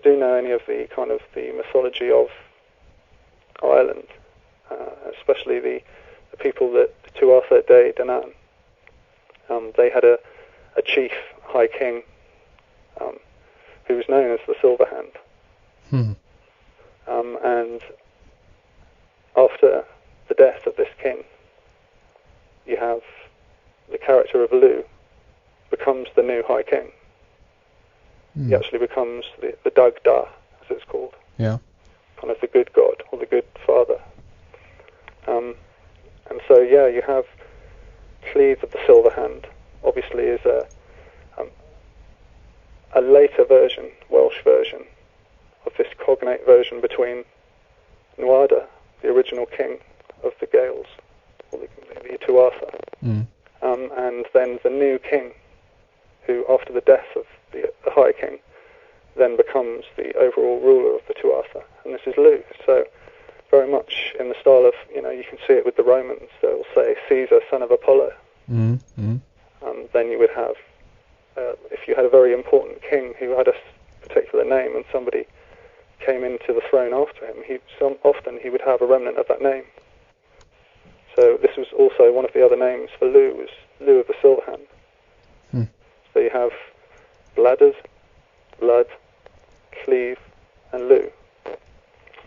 that do know any of the kind of the mythology of Ireland, especially the people that Tuatha De Danann, they had a chief, high king, who was known as the Silver Hand. And after the death of this king, you have the character of Lu becomes the new high king. He actually becomes the Dag Da, as it's called. Yeah. Kind of the good god, or the good father. And so, yeah, you have Cleve of the Silver Hand, obviously is a later version, Welsh version, of this cognate version between Nuada, the original king of the Gaels, or the Tuatha, and then the new king, who, after the death of the High King, then becomes the overall ruler of the Tuatha, and this is Lu. So, very much in the style of, you can see it with the Romans. They'll say Caesar, son of Apollo. Then you would have, if you had a very important king who had a particular name, and somebody came into the throne after him, often he would have a remnant of that name. So this was also one of the other names for Lu, was Lu of the Silver Hand. So you have Bladders, Blood, Cleve, and Lu.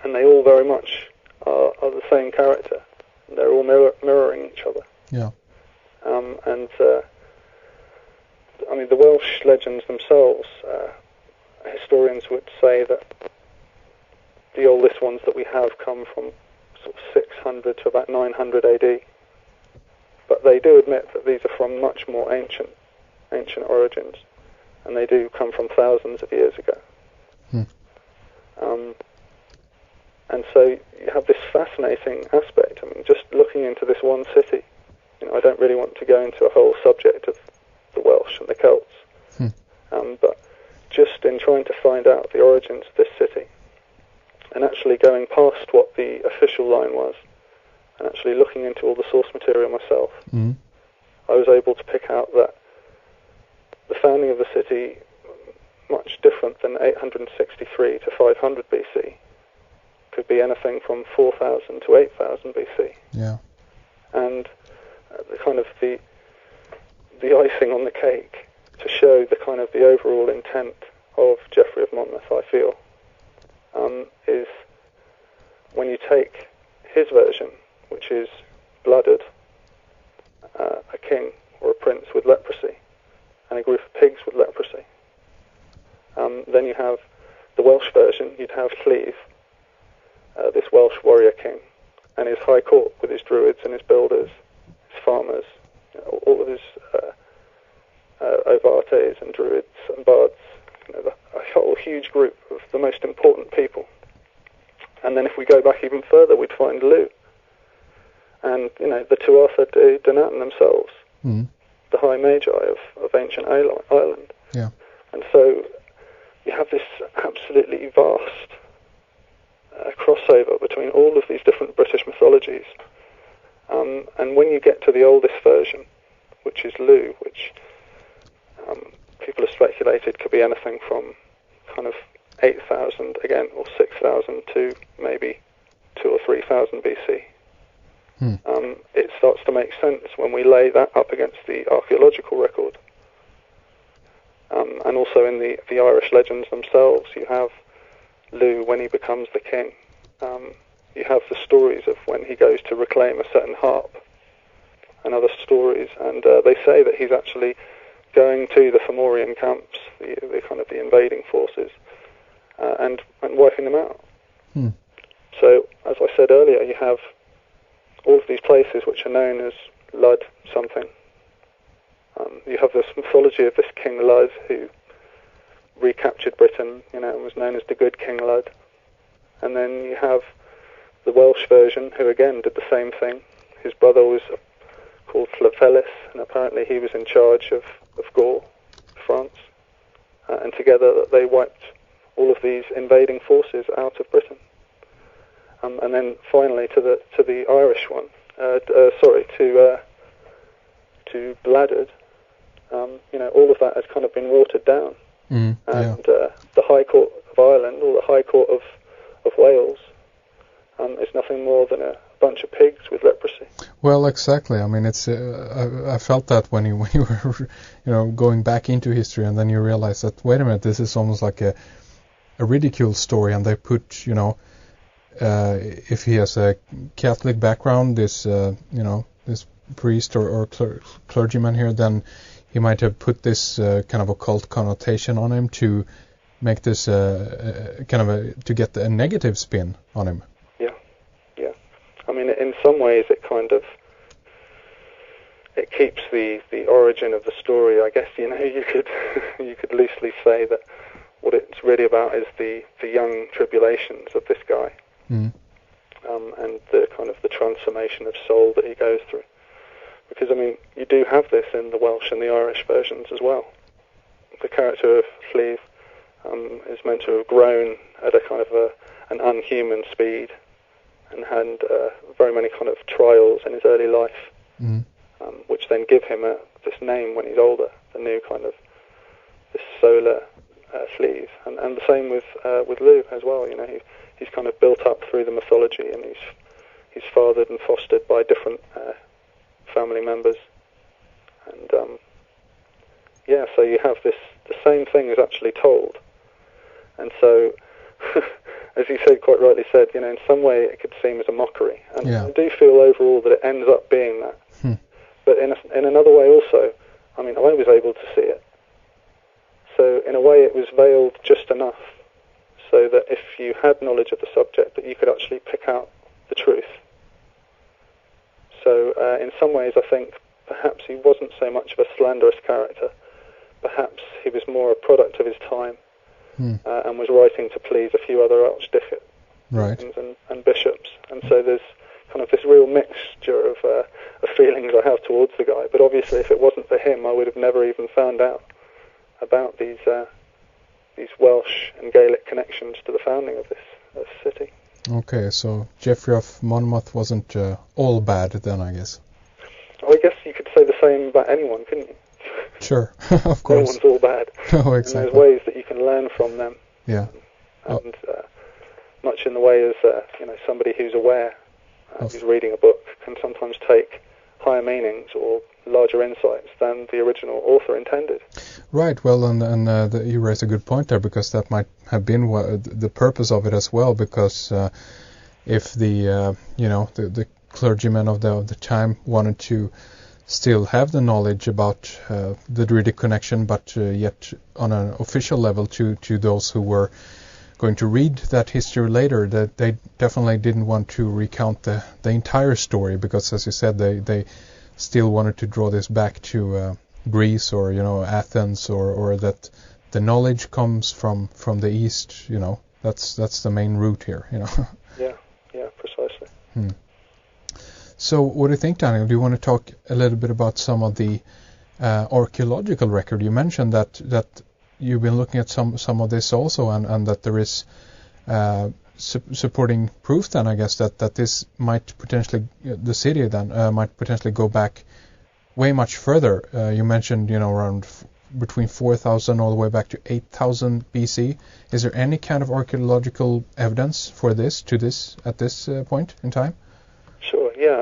And they all very much are the same character. And they're all mirroring each other. Yeah. I mean, the Welsh legends themselves, historians would say that the oldest ones that we have come from sort of 600 to about 900 AD. But they do admit that these are from much more ancient origins, and they do come from thousands of years ago. And so you have this fascinating aspect. I mean, just looking into this one city, I don't really want to go into a whole subject of the Welsh and the Celts, but just in trying to find out the origins of this city, and actually going past what the official line was, and actually looking into all the source material myself, I was able to pick out that the founding of the city, much different than 863 to 500 BC, could be anything from 4,000 to 8,000 BC. Yeah. And the kind of the icing on the cake to show the kind of the overall intent of Geoffrey of Monmouth, I feel, is when you take his version, which is blooded, a king or a prince with leprosy, and a group of pigs with leprosy. Then you have the Welsh version. You'd have Cleve, this Welsh warrior king, and his high court with his druids and his builders, his farmers, all of his Ovartes and druids and bards, a whole huge group of the most important people. And then if we go back even further, we'd find Lu, and the Tuatha De Danann themselves, the high magi of ancient Ireland. Yeah. And so you have this absolutely vast crossover between all of these different British mythologies. And when you get to the oldest version, which is Lu, which people have speculated could be anything from kind of 8,000 again, or 6,000 to maybe 2,000 or 3,000 BC. It starts to make sense when we lay that up against the archaeological record. And also in the Irish legends themselves, you have Lu when he becomes the king. You have the stories of when he goes to reclaim a certain harp and other stories, and they say that he's actually going to the Fomorian camps, the kind of the invading forces, and wiping them out. So, as I said earlier, you have all of these places which are known as Lud something. You have this mythology of this King Lud who recaptured Britain, and was known as the Good King Lud. And then you have the Welsh version, who again did the same thing. His brother was called Llywelyn, and apparently he was in charge of Gaul, France. And together they wiped all of these invading forces out of Britain. And then finally to the Irish one, to Bladded. All of that has kind of been watered down, and the High Court Ireland or the High Court of Wales is nothing more than a bunch of pigs with leprosy. Well, exactly. I mean, it's I felt that when you were going back into history, and then you realize that, wait a minute, this is almost like a ridicule story, and they put if he has a Catholic background, this this priest or clergyman here, then he might have put this kind of occult connotation on him to make this to get a negative spin on him. Yeah. I mean, in some ways, it keeps the origin of the story. I guess you could loosely say that what it's really about is the young tribulations of this guy, and the kind of the transformation of soul that he goes through. Because, I mean, you do have this in the Welsh and the Irish versions as well. The character of Llyf is meant to have grown at a kind of an unhuman speed and had very many kind of trials in his early life, which then give him this name when he's older, the new kind of this solar Llyf. And the same with Lou as well. He's kind of built up through the mythology, and he's fathered and fostered by different family members, and so you have the same thing is actually told, and so as you said, quite rightly said, in some way it could seem as a mockery, and I do feel overall that it ends up being that. But in another way also, I mean, I was able to see it, so in a way it was veiled just enough so that if you had knowledge of the subject, that you could actually pick out the truth. So in some ways I think perhaps he wasn't so much of a slanderous character. Perhaps he was more a product of his time, and was writing to please a few other archdeacons and bishops. And so there's kind of this real mixture of feelings I have towards the guy. But obviously if it wasn't for him, I would have never even found out about these Welsh and Gaelic connections to the founding of this city. Okay, so Geoffrey of Monmouth wasn't all bad then, I guess. Well, I guess you could say the same about anyone, couldn't you? Sure, of course. No one's all bad. No, exactly. And there's ways that you can learn from them. Yeah. And much in the way as somebody who's aware, who's reading a book, can sometimes take higher meanings or larger insights than the original author intended. Right. Well, and you raise a good point there, because that might have been the purpose of it as well. Because if the clergymen of the time wanted to still have the knowledge about the Druidic connection, but yet on an official level to those who were going to read that history later, that they definitely didn't want to recount the entire story, because, as you said, they still wanted to draw this back to Greece or Athens, or that the knowledge comes from the East. That's the main route here. Yeah, precisely. So, what do you think, Daniel? Do you want to talk a little bit about some of the archaeological record? You mentioned that you've been looking at some of this also, and that there is supporting proof then, I guess, that this might potentially, the city then, might potentially go back way much further. You mentioned, around between 4,000 all the way back to 8,000 BC. Is there any kind of archaeological evidence for this at this point in time? Sure, yeah.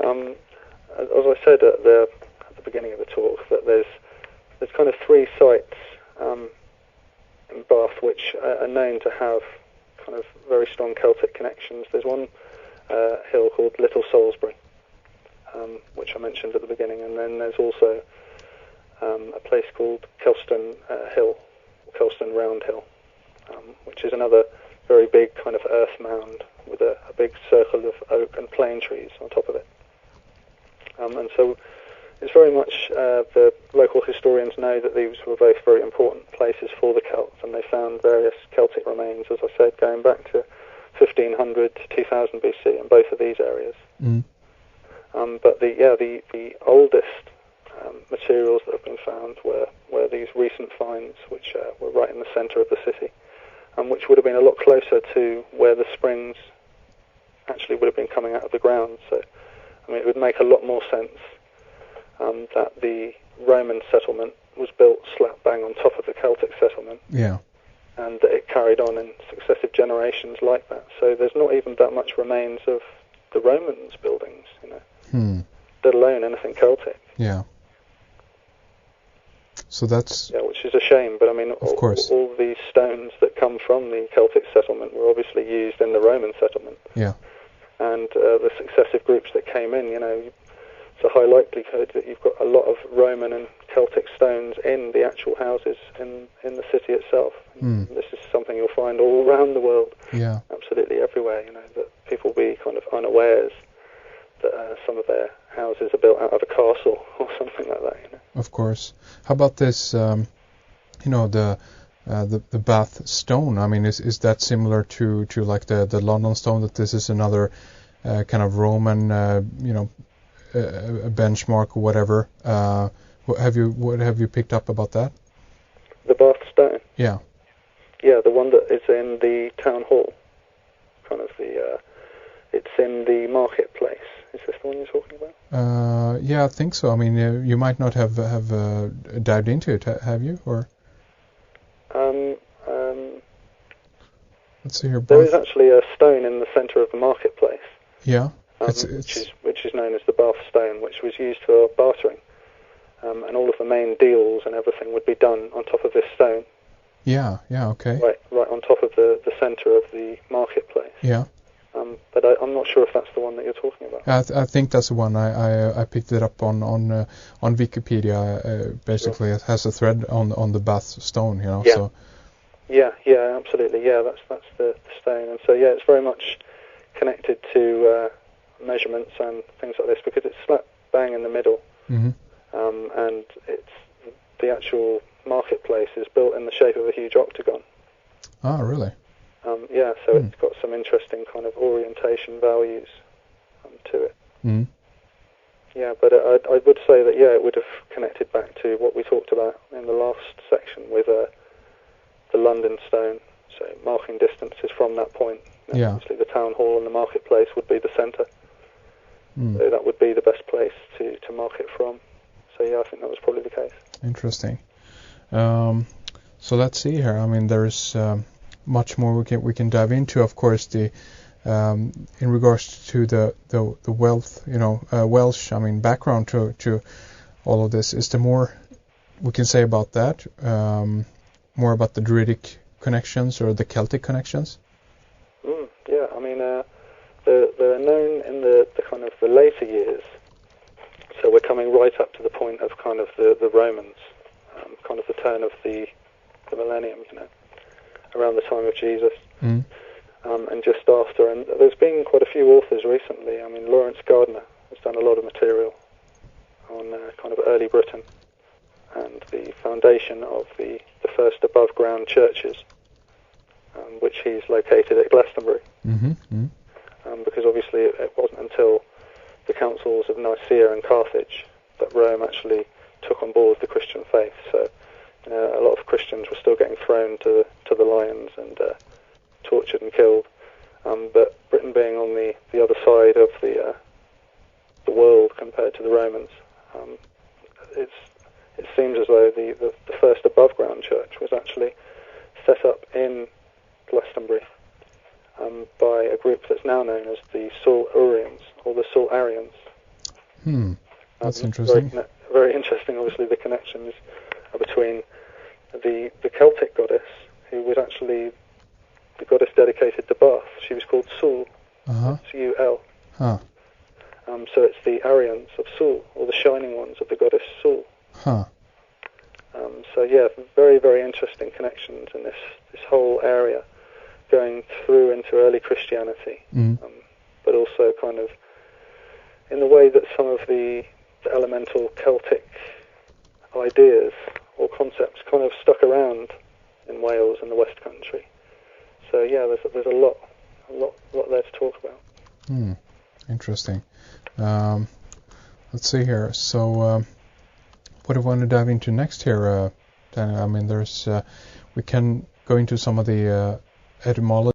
As I said at the beginning of the talk, that there's kind of three sites in Bath which are known to have kind of very strong Celtic connections. There's one hill called Little Salisbury, which I mentioned at the beginning, and then there's also a place called Kelston Hill, Kelston Round Hill, which is another very big kind of earth mound with a big circle of oak and plane trees on top of it. And so it's very much, the local historians know that these were both very important places for the Celts, and they found various Celtic remains, as I said, going back to 1500 to 2000 BC in both of these areas. But the oldest materials that have been found were these recent finds, which were right in the centre of the city, which would have been a lot closer to where the springs actually would have been coming out of the ground. So, I mean, it would make a lot more sense that the Roman settlement was built slap bang on top of the Celtic settlement. Yeah. and that it carried on in successive generations like that. So there's not even that much remains of the Romans' buildings, let alone anything Celtic. Yeah. So that's... Yeah, which is a shame, but I mean, all these stones that come from the Celtic settlement were obviously used in the Roman settlement. Yeah. And the successive groups that came in, it's a high likelihood that you've got a lot of Roman and Celtic stones in the actual houses in the city itself. This is something you'll find all around the world. Yeah. Absolutely everywhere, that people be kind of unawares that some of their houses are built out of a castle or something like that. Of course. How about this, the Bath stone? I mean, is that similar to like the London stone, that this is another kind of Roman, a benchmark or whatever? What have you picked up about that? The Bath stone? Yeah. Yeah, the one that is in the town hall. Kind of it's in the marketplace. Is this the one you're talking about? Yeah, I think so. I mean, you might not have dived into it, have you? Or let's see here. There is actually a stone in the centre of the marketplace. Yeah, which is known as the Bath stone, which was used for bartering, and all of the main deals and everything would be done on top of this stone. Yeah. Okay. Right on top of the centre of the marketplace. Yeah. But I'm not sure if that's the one that you're talking about. I think that's the one. I picked it up on Wikipedia. Basically, It has a thread on the Bath stone. Yeah. So. Yeah, absolutely. Yeah, that's the stone, and so it's very much connected to measurements and things like this, because it's slap bang in the middle, and it's the actual marketplace is built in the shape of a huge octagon. Oh, really? So it's got some interesting kind of orientation values to it. Yeah, but I would say that it would have connected back to what we talked about in the last section with the London stone. So marking distances from that point. Obviously the town hall and the marketplace would be the centre. So that would be the best place to mark it from. So I think that was probably the case. Interesting. So let's see here. I mean, there's much more we can dive into. Of course, in regards to the Welsh, I mean, background to all of this. Is there more we can say about that? More about the Druidic connections or the Celtic connections? Yeah, I mean, they're known in the kind of the later years. So we're coming right up to the point of kind of the Romans, kind of the turn of the millennium, around the time of Jesus, and just after. And there's been quite a few authors recently. I mean, Lawrence Gardner has done a lot of material on kind of early Britain and the foundation of the first above-ground churches, which he's located at Glastonbury. Because obviously it wasn't until the councils of Nicaea and Carthage that Rome actually took on board the Christian faith. So a lot of Christians were still getting thrown to the lions and tortured and killed. But Britain being on the other side of the world compared to the Romans, it seems as though the first above-ground church was actually set up in Glastonbury by a group that's now known as the Silurians or the Silurians. That's interesting. Very interesting. Obviously, the connections are between the Celtic goddess, who was actually the goddess dedicated to Bath. She was called Sul, Sul. So it's the Aryans of Sul, or the shining ones of the goddess Sul. So very, very interesting connections in this whole area, going through into early Christianity, but also kind of in the way that some of the elemental Celtic ideas or concepts kind of stuck around in Wales and the West Country. So there's a lot there to talk about. Interesting. Let's see here. So what do we want to dive into next here, Daniel? I mean, we can go into some of the etymology